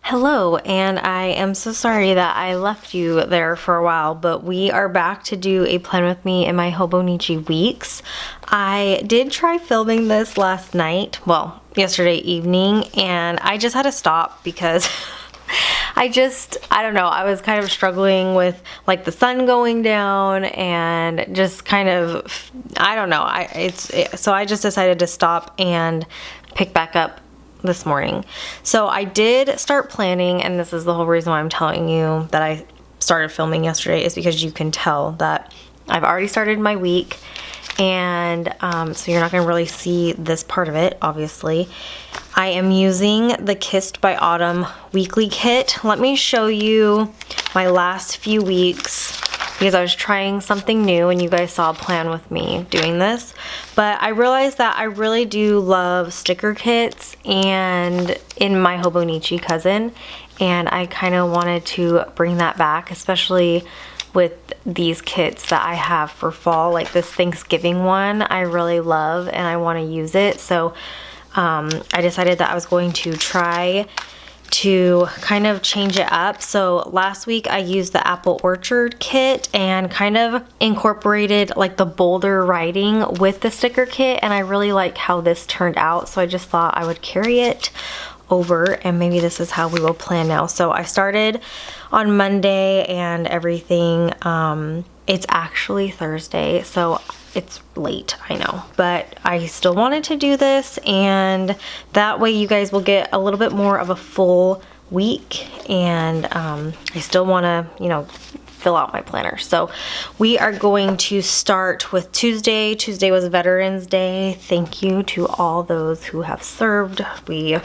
Hello, and I am so sorry that I left you there for a while, but we are back to do a plan with me in my Hobonichi weeks. I did try filming this last night, well, yesterday evening, and I just had to stop because I don't know, I was kind of struggling with like the sun going down and just kind of, I don't know, so I just decided to stop and pick back up this morning. So I did start planning, and this is the whole reason why I'm telling you that I started filming yesterday, is because you can tell that I've already started my week, and so you're not going to really see this part of it, obviously. I am using the Kissed by Autumn weekly kit. Let me show you my last few weeks, because I was trying something new and you guys saw a plan with me doing this. But I realized that I really do love sticker kits and in my Hobonichi Cousin, and I kind of wanted to bring that back, especially with these kits that I have for fall. Like this Thanksgiving one I really love and I want to use it. So I decided that I was going to try to kind of change it up. So last week I used the Apple Orchard kit and kind of incorporated like the bolder writing with the sticker kit, and I really like how this turned out, so I just thought I would carry it over, and maybe this is how we will plan now. So I started on Monday and everything. It's actually Thursday, so it's late, I know, but I still wanted to do this, and that way you guys will get a little bit more of a full week, and I still want to, you know, fill out my planner. So we are going to start with Tuesday. Tuesday was Veterans Day. Thank you to all those who have served. We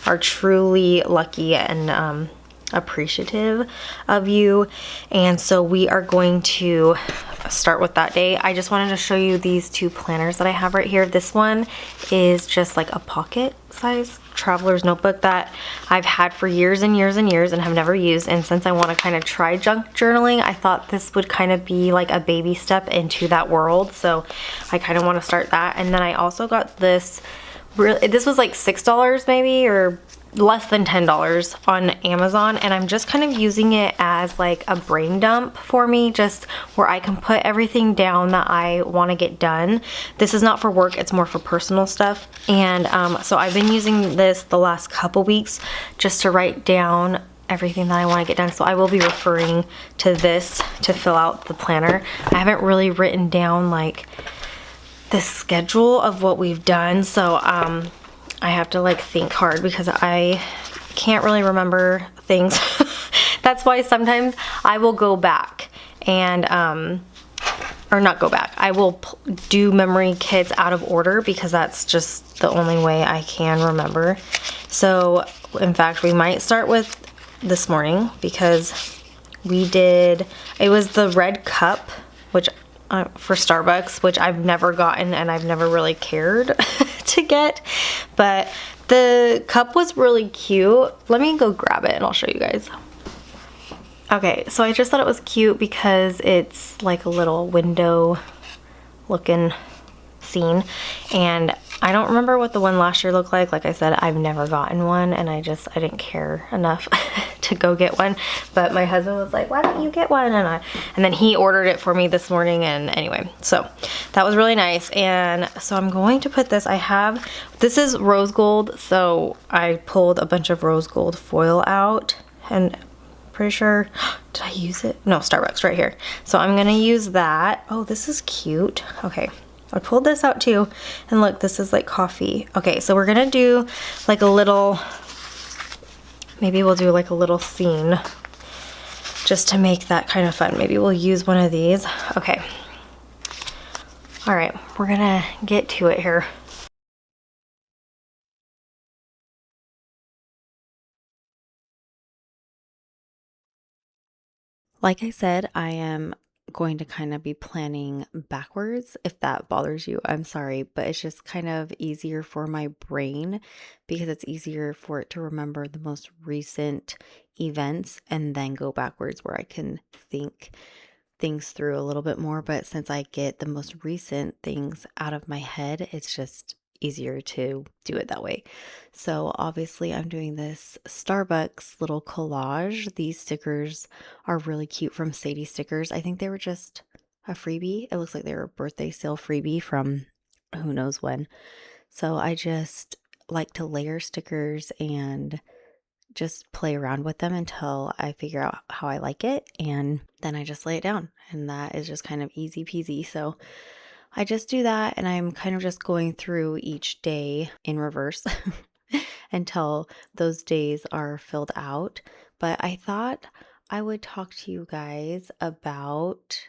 are truly lucky and appreciative of you, and so we are going to start with that day. I just wanted to show you these two planners that I have right here. This one is just like a pocket size traveler's notebook that I've had for years and years and years and have never used, and since I want to kind of try junk journaling, I thought this would kind of be like a baby step into that world, so I kind of want to start that. And then I also got this this was like $6 maybe, or less than $10 on Amazon, and I'm just kind of using it as like a brain dump for me, just where I can put everything down that I want to get done. This is not for work, it's more for personal stuff, and so I've been using this the last couple weeks just to write down everything that I want to get done. So I will be referring to this to fill out the planner. I haven't really written down like the schedule of what we've done, so I have to like think hard because I can't really remember things. That's why sometimes I will go back and or not go back, I will do memory kits out of order because that's just the only way I can remember. So in fact, we might start with this morning because we did, it was the red cup, which for Starbucks, which I've never gotten and I've never really cared to get, but the cup was really cute. Let me go grab it and I'll show you guys. Okay, so I just thought it was cute because it's like a little window looking scene, and I don't remember what the one last year looked like. Like I said, I've never gotten one, and I didn't care enough to go get one, but my husband was like, why don't you get one? And then he ordered it for me this morning, and anyway, so that was really nice. And so I'm going to put this, this is rose gold, so I pulled a bunch of rose gold foil out, and pretty sure, did I use it? No, Starbucks right here. So I'm gonna use that. Oh, this is cute. Okay, I pulled this out too, and look, this is like coffee. Okay, so we're gonna do like a little, maybe we'll do like a little scene just to make that kind of fun. Maybe we'll use one of these. Okay, all right, we're gonna get to it here. Like I said, I am going to kind of be planning backwards. If that bothers you, I'm sorry, but it's just kind of easier for my brain because it's easier for it to remember the most recent events and then go backwards where I can think things through a little bit more. But since I get the most recent things out of my head, it's just easier to do it that way. So obviously I'm doing this Starbucks little collage. These stickers are really cute from Sadie Stickers. I think they were just a freebie. It looks like they were a birthday sale freebie from who knows when. So I just like to layer stickers and just play around with them until I figure out how I like it. And then I just lay it down. And that is just kind of easy peasy. So I just do that. And I'm kind of just going through each day in reverse until those days are filled out. But I thought I would talk to you guys about.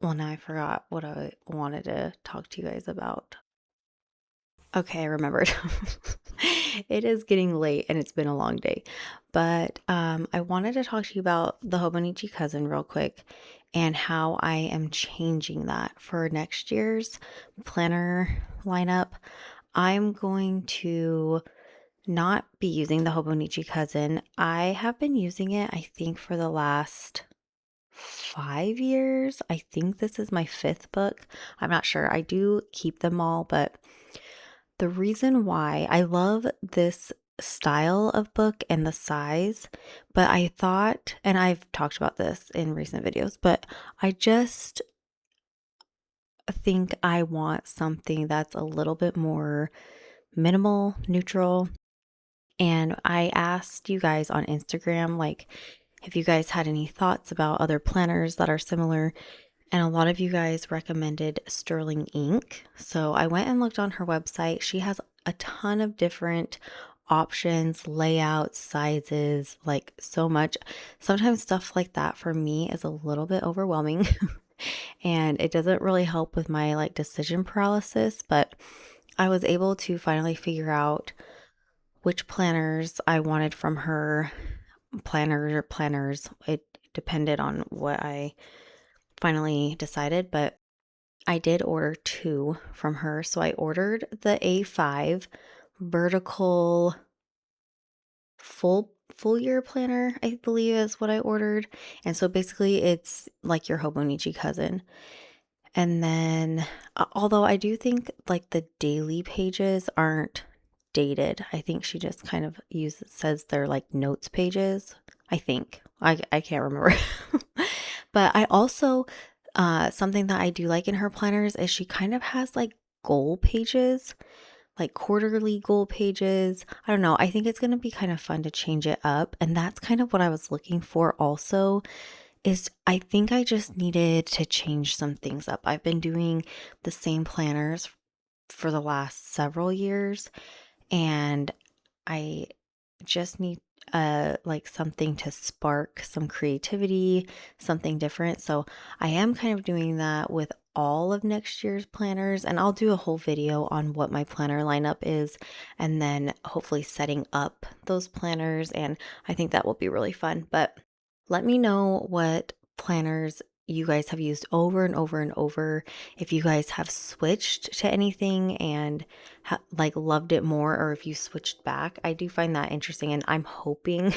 Well, now I forgot what I wanted to talk to you guys about. Okay, I remembered. It is getting late and it's been a long day. But I wanted to talk to you about the Hobonichi Cousin real quick and how I am changing that for next year's planner lineup. I'm going to not be using the Hobonichi Cousin. I have been using it, I think, for the last 5 years. I think this is my fifth book. I'm not sure. I do keep them all, but the reason why I love this style of book and the size, but I thought, and I've talked about this in recent videos, but I just think I want something that's a little bit more minimal, neutral. And I asked you guys on Instagram, like, if you guys had any thoughts about other planners that are similar. And a lot of you guys recommended Sterling Ink. So I went and looked on her website. She has a ton of different options, layouts, sizes, like so much. Sometimes stuff like that for me is a little bit overwhelming and it doesn't really help with my like decision paralysis, but I was able to finally figure out which planners I wanted from her. Planners. It depended on what I finally decided, but I did order two from her. So I ordered the A5 vertical full year planner, I believe is what I ordered. And so basically it's like your Hobonichi Cousin. And then although I do think like the daily pages aren't dated. I think she just kind of says they're like notes pages. I think. I can't remember. But I also something that I do like in her planners is she kind of has like goal pages, like quarterly goal pages. I don't know. I think it's going to be kind of fun to change it up. And that's kind of what I was looking for also is I think I just needed to change some things up. I've been doing the same planners for the last several years and I just need like something to spark some creativity, something different. So I am kind of doing that with all of next year's planners and I'll do a whole video on what my planner lineup is and then hopefully setting up those planners and I think that will be really fun. But let me know what planners you guys have used over and over and over. If you guys have switched to anything and like loved it more, or if you switched back, I do find that interesting. And I'm hoping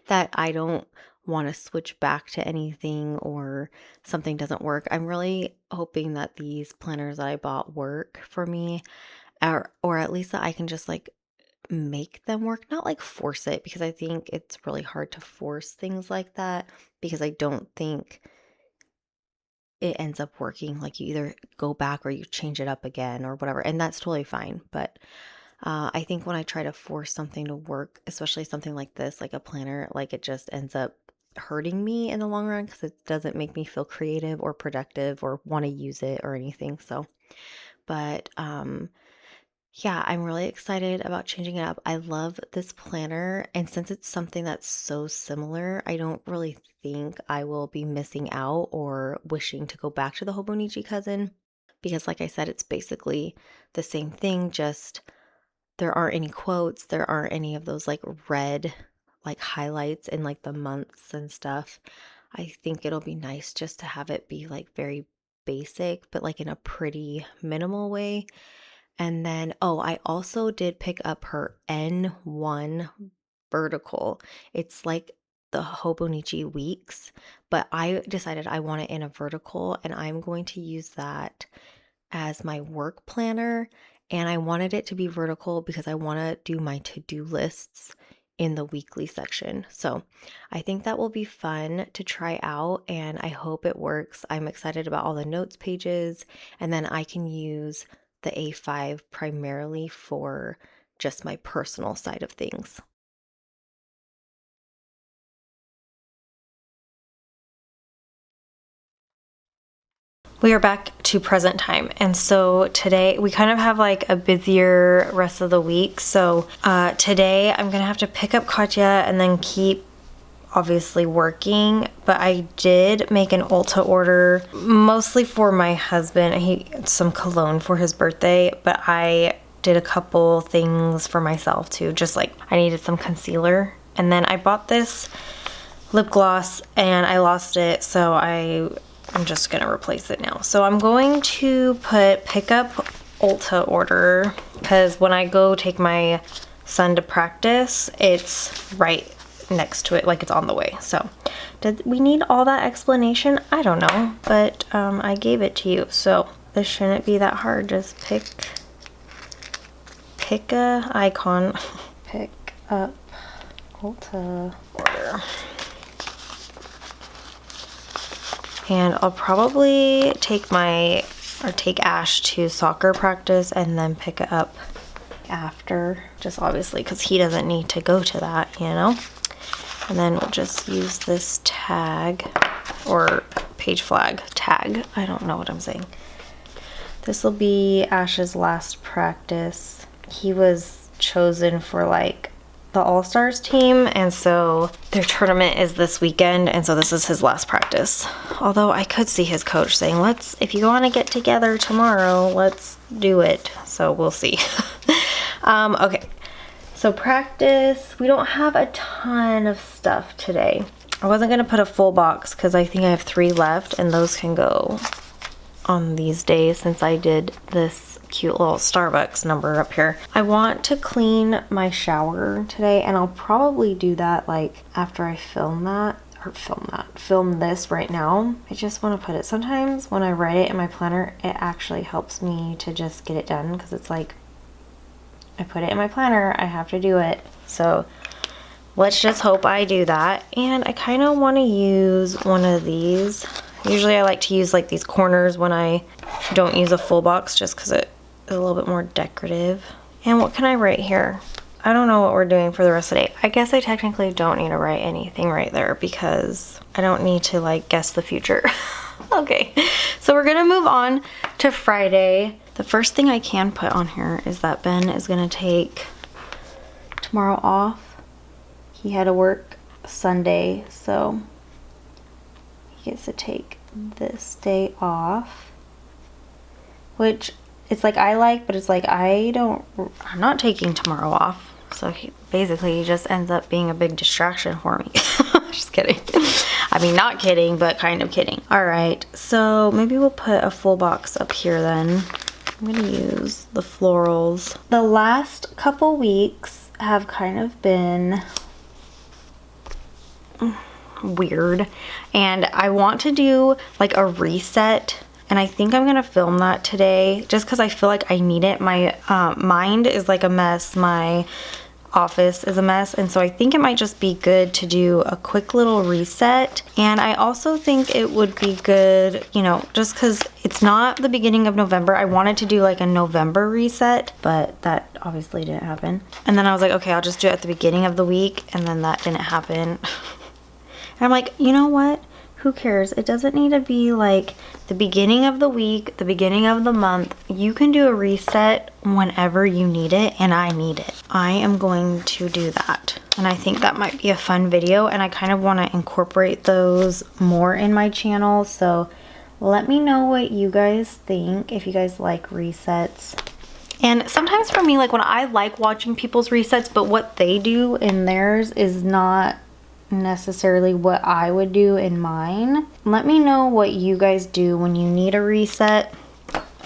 that I don't want to switch back to anything or something doesn't work. I'm really hoping that these planners that I bought work for me, or at least that I can just like make them work, not like force it, because I think it's really hard to force things like that because I don't think it ends up working. Like you either go back or you change it up again or whatever, and that's totally fine. But I think when I try to force something to work, especially something like this, like a planner, like it just ends up hurting me in the long run because it doesn't make me feel creative or productive or want to use it or anything. So, but yeah, I'm really excited about changing it up. I love this planner, and since it's something that's so similar, I don't really think I will be missing out or wishing to go back to the Hobonichi Cousin because, like I said, it's basically the same thing, just there aren't any quotes, there aren't any of those like red like highlights in like the months and stuff. I think it'll be nice just to have it be like very basic, but like in a pretty minimal way. And then, oh, I also did pick up her N1 vertical. It's like the Hobonichi Weeks, but I decided I want it in a vertical and I'm going to use that as my work planner, and I wanted it to be vertical because I want to do my to-do lists in the weekly section. So I think that will be fun to try out, and I hope it works. I'm excited about all the notes pages, and then I can use the A5 primarily for just my personal side of things. We are back to present time, and so today we kind of have like a busier rest of the week. So today I'm gonna have to pick up Katya and then keep obviously working, but I did make an Ulta order mostly for my husband. Some cologne for his birthday, but I did a couple things for myself too. Just like I needed some concealer, and then I bought this lip gloss and I lost it, so I'm just gonna replace it now. So I'm going to pick up Ulta order because when I go take my son to practice, it's right next to it, like it's on the way. So did we need all that explanation? I don't know, but I gave it to you, so this shouldn't be that hard. Just pick a icon, pick up Ulta order. And I'll probably take Ash to soccer practice and then pick it up after, just obviously because he doesn't need to go to that, you know? And then we'll just use this tag or page flag tag. I don't know what I'm saying. This will be Ash's last practice. He was chosen for like the All-Stars team, and so their tournament is this weekend, and so this is his last practice. Although I could see his coach saying, if you want to get together tomorrow, let's do it. So we'll see. Okay, so practice, we don't have a ton of stuff today. I wasn't going to put a full box because I think I have 3 left, and those can go on these days since I did this cute little Starbucks number up here. I want to clean my shower today, and I'll probably do that like after I film this right now. I just want to put it, sometimes when I write it in my planner, it actually helps me to just get it done because it's like I put it in my planner, I have to do it. So let's just hope I do that. And I kind of want to use one of these. Usually I like to use like these corners when I don't use a full box, just because it is a little bit more decorative. And what can I write here? I don't know what we're doing for the rest of the day. I guess I technically don't need to write anything right there because I don't need to like guess the future. Okay, so we're gonna move on to Friday. The first thing I can put on here is that Ben is gonna take tomorrow off. He had to work Sunday, so he gets to take this day off, which it's like I like, but it's like I'm not taking tomorrow off. So he just ends up being a big distraction for me. Just kidding. I mean, not kidding, but kind of kidding. All right, so maybe we'll put a full box up here then. I'm gonna use the florals. The last couple weeks have kind of been weird, and I want to do like a reset, and I think I'm gonna film that today just because I feel like I need it. My mind is like a mess, my office is a mess, and so I think it might just be good to do a quick little reset. And I also think it would be good, you know, just because it's not the beginning of November. I wanted to do like a November reset, but that obviously didn't happen. And then I was like, okay, I'll just do it at the beginning of the week, and then that didn't happen. And I'm like, you know what? Who cares? It doesn't need to be like the beginning of the week, the beginning of the month. You can do a reset whenever you need it, and I need it. I am going to do that. And I think that might be a fun video, and I kind of want to incorporate those more in my channel. So let me know what you guys think, if you guys like resets. And sometimes for me, like when I like watching people's resets, but what they do in theirs is not necessarily what I would do in mine. Let me know what you guys do when you need a reset,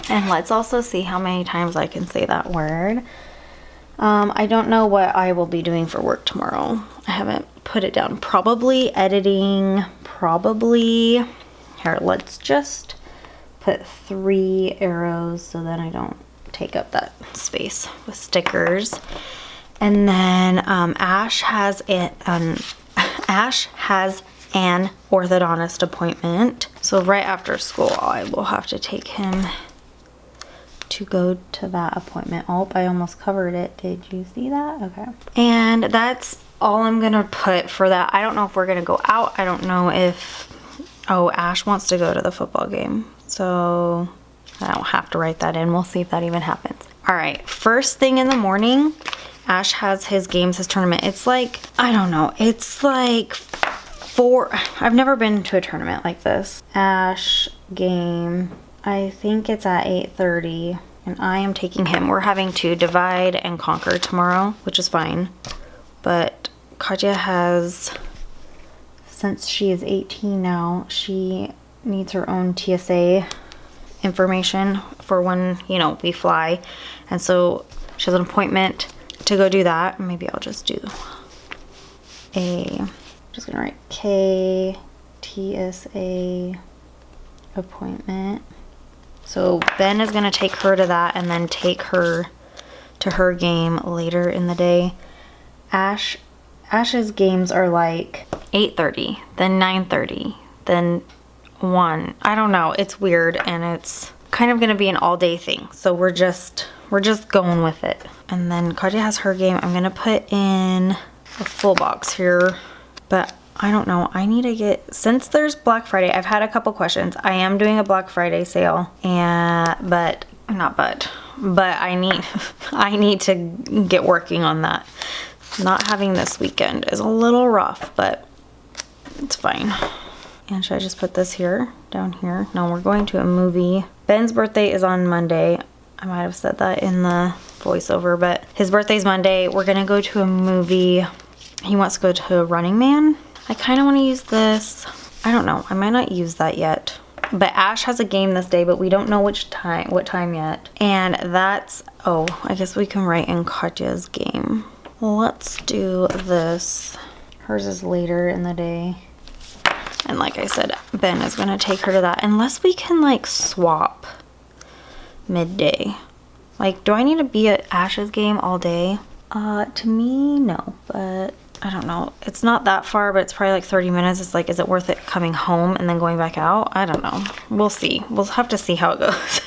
and let's also see how many times I can say that word. I don't know what I will be doing for work tomorrow. I haven't put it down. Probably editing, probably here, let's just put 3 arrows so then I don't take up that space with stickers. And then Ash has an orthodontist appointment. So right after school, I will have to take him to go to that appointment. Oh, I almost covered it. Did you see that? Okay. And that's all I'm gonna put for that. I don't know if we're gonna go out. I don't know if, oh, Ash wants to go to the football game. So I don't have to write that in. We'll see if that even happens. All right, first thing in the morning, Ash has his games, his tournament. It's like, I don't know, it's like 4, I've never been to a tournament like this. Ash game, I think it's at 8:30, and I am taking him. We're having to divide and conquer tomorrow, which is fine. But Katya has, since she is 18 now, she needs her own TSA information for when, you know, we fly. And so she has an appointment to go do that. Maybe I'll just do just gonna write K TSA appointment. So Ben is gonna take her to that and then take her to her game later in the day. Ash's games are like 8:30, then 9:30, then 1. I don't know, it's weird, and it's kind of gonna be an all-day thing. So we're just going with it. And then Katya has her game. I'm gonna put in a full box here, but I don't know. I need to get, since there's Black Friday, I've had a couple questions. I am doing a Black Friday sale, but I need to get working on that. Not having this weekend is a little rough, but it's fine. And should I just put this here, down here? No, we're going to a movie. Ben's birthday is on Monday. I might have said that in the voiceover, but his birthday's Monday. We're gonna go to a movie. He wants to go to Running Man. I kind of want to use this. I don't know. I might not use that yet. But Ash has a game this day, but we don't know what time yet. And that's, oh, I guess we can write in Katya's game. Let's do this. Hers is later in the day. And like I said, Ben is gonna take her to that. Unless we can like swap midday. Like, do I need to be at Ash's game all day? To me, no, but I don't know. It's not that far, but it's probably like 30 minutes. It's like, is it worth it coming home and then going back out? I don't know. We'll see. We'll have to see how it goes.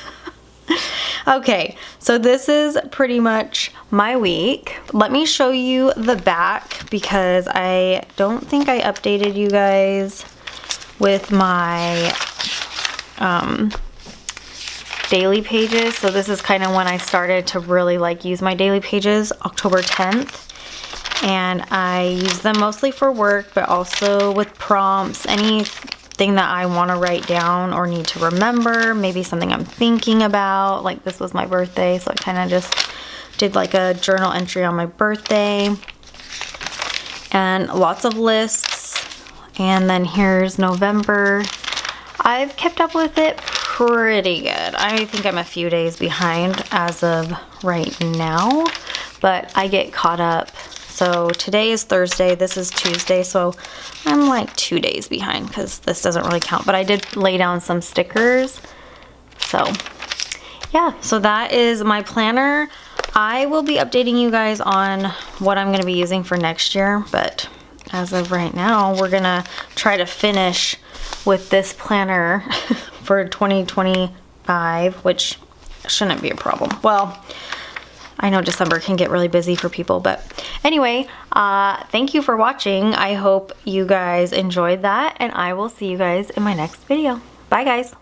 Okay, so this is pretty much my week. Let me show you the back because I don't think I updated you guys with my daily pages. So this is kind of when I started to really like use my daily pages, October 10th. And I use them mostly for work, but also with prompts, anything that I want to write down or need to remember, maybe something I'm thinking about. Like this was my birthday, so I kind of just did like a journal entry on my birthday. And lots of lists. And then here's November. I've kept up with it pretty good. I think I'm a few days behind as of right now, but I get caught up. So today is Thursday, this is Tuesday, so I'm like 2 days behind because this doesn't really count, but I did lay down some stickers. So yeah, so that is my planner. I will be updating you guys on what I'm gonna be using for next year, but as of right now, we're gonna try to finish with this planner for 2025, which shouldn't be a problem. Well, I know December can get really busy for people, but anyway, thank you for watching. I hope you guys enjoyed that, and I will see you guys in my next video. Bye, guys.